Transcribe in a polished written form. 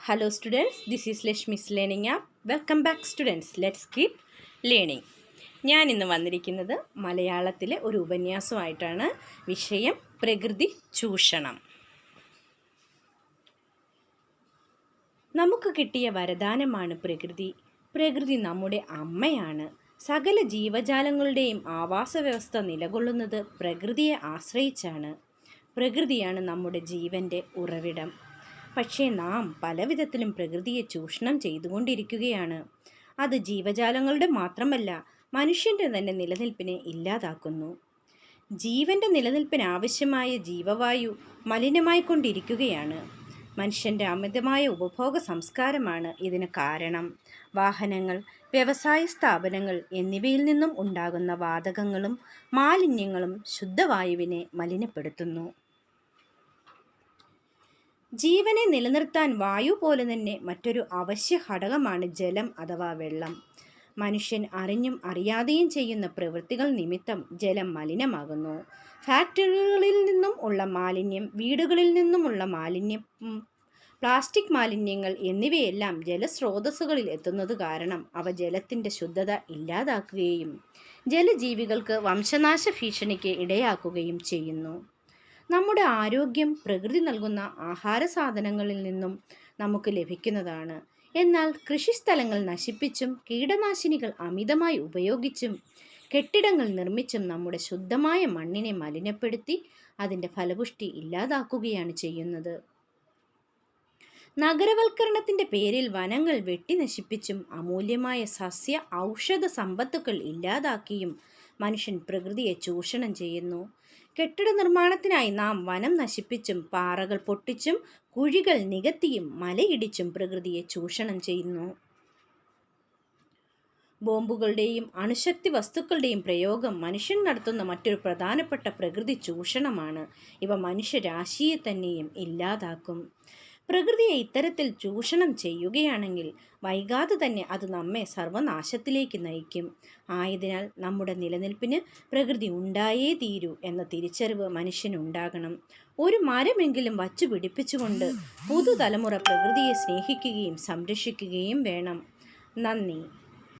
Hello students, this is Lashmi's Learning App. Welcome back students. Let's keep learning. ഞാൻ ഇന്ന് വന്നിരിക്കുന്നത് മലയാളത്തിലെ ഒരു ഉപന്യാസമായിട്ടാണ്. വിഷയം പ്രകൃതി ചൂഷണം. നമുക്ക് കിട്ടിയ വരദാനമാണ് പ്രകൃതി. പ്രകൃതി നമ്മുടെ അമ്മയാണ്. സകല ജീവജാലങ്ങളുടെയും ആവാസ വ്യവസ്ഥ നിലകൊള്ളുന്നത് പ്രകൃതിയെ ആശ്രയിച്ചാണ്. പ്രകൃതിയാണ് നമ്മുടെ ജീവൻ്റെ ഉറവിടം. പക്ഷേ നാം പലവിധത്തിലും പ്രകൃതിയെ ചൂഷണം ചെയ്തുകൊണ്ടിരിക്കുകയാണ്. അത് ജീവജാലങ്ങളുടെ മാത്രമല്ല, മനുഷ്യൻ്റെ തന്നെ നിലനിൽപ്പിനെ ഇല്ലാതാക്കുന്നു. ജീവൻ്റെ നിലനിൽപ്പിന് ആവശ്യമായ ജീവവായു മലിനമായിക്കൊണ്ടിരിക്കുകയാണ്. മനുഷ്യൻ്റെ അമിതമായ ഉപഭോഗ സംസ്കാരമാണ് ഇതിന് കാരണം. വാഹനങ്ങൾ, വ്യവസായ സ്ഥാപനങ്ങൾ എന്നിവയിൽ നിന്നും ഉണ്ടാകുന്ന വാതകങ്ങളും മാലിന്യങ്ങളും ശുദ്ധവായുവിനെ മലിനപ്പെടുത്തുന്നു. ജീവനെ നിലനിർത്താൻ വായു പോലെ തന്നെ മറ്റൊരു അവശ്യ ഘടകമാണ് ജലം അഥവാ വെള്ളം. മനുഷ്യൻ അറിഞ്ഞും അറിയാതെയും ചെയ്യുന്ന പ്രവൃത്തികൾ നിമിത്തം ജലം മലിനമാകുന്നു. ഫാക്ടറികളിൽ നിന്നും ഉള്ള മാലിന്യം, വീടുകളിൽ നിന്നുമുള്ള മാലിന്യം, പ്ലാസ്റ്റിക് മാലിന്യങ്ങൾ എന്നിവയെല്ലാം ജലസ്രോതസ്സുകളിൽ എത്തുന്നത് കാരണം അവ ജലത്തിൻ്റെ ശുദ്ധത ഇല്ലാതാക്കുകയും ജലജീവികൾക്ക് വംശനാശ ഭീഷണിക്ക് ഇടയാക്കുകയും ചെയ്യുന്നു. നമ്മുടെ ആരോഗ്യം പ്രകൃതി നൽകുന്ന ആഹാര സാധനങ്ങളിൽ നിന്നും നമുക്ക് ലഭിക്കുന്നതാണ്. എന്നാൽ കൃഷിസ്ഥലങ്ങൾ നശിപ്പിച്ചും കീടനാശിനികൾ അമിതമായി ഉപയോഗിച്ചും കെട്ടിടങ്ങൾ നിർമ്മിച്ചും നമ്മുടെ ശുദ്ധമായ മണ്ണിനെ മലിനപ്പെടുത്തി അതിൻ്റെ ഫലപുഷ്ടി ഇല്ലാതാക്കുകയാണ് ചെയ്യുന്നത്. നഗരവൽക്കരണത്തിൻ്റെ പേരിൽ വനങ്ങൾ വെട്ടി നശിപ്പിച്ചും അമൂല്യമായ സസ്യ ഔഷധ സമ്പത്തുക്കൾ ഇല്ലാതാക്കിയും മനുഷ്യൻ പ്രകൃതിയെ ചൂഷണം ചെയ്യുന്നു. കെട്ടിട നിർമ്മാണത്തിനായി നാം വനം നശിപ്പിച്ചും പാറകൾ പൊട്ടിച്ചും കുഴികൾ നികത്തിയും മലയിടിച്ചും പ്രകൃതിയെ ചൂഷണം ചെയ്യുന്നു. ബോംബുകളുടെയും അണുശക്തി വസ്തുക്കളുടെയും പ്രയോഗം മനുഷ്യൻ നടത്തുന്ന മറ്റൊരു പ്രധാനപ്പെട്ട പ്രകൃതി ചൂഷണമാണ്. ഇവ മനുഷ്യരാശിയെ തന്നെയും ഇല്ലാതാക്കും. പ്രകൃതിയെ ഇത്തരത്തിൽ ചൂഷണം ചെയ്യുകയാണെങ്കിൽ വൈകാതെ തന്നെ അത് നമ്മെ സർവനാശത്തിലേക്ക് നയിക്കും. ആയതിനാൽ നമ്മുടെ നിലനിൽപ്പിന് പ്രകൃതി ഉണ്ടായേ തീരൂ എന്ന തിരിച്ചറിവ് മനുഷ്യനുണ്ടാകണം. ഒരു മരമെങ്കിലും വച്ചു പിടിപ്പിച്ചുകൊണ്ട് പുതുതലമുറ പ്രകൃതിയെ സ്നേഹിക്കുകയും സംരക്ഷിക്കുകയും വേണം. നന്ദി.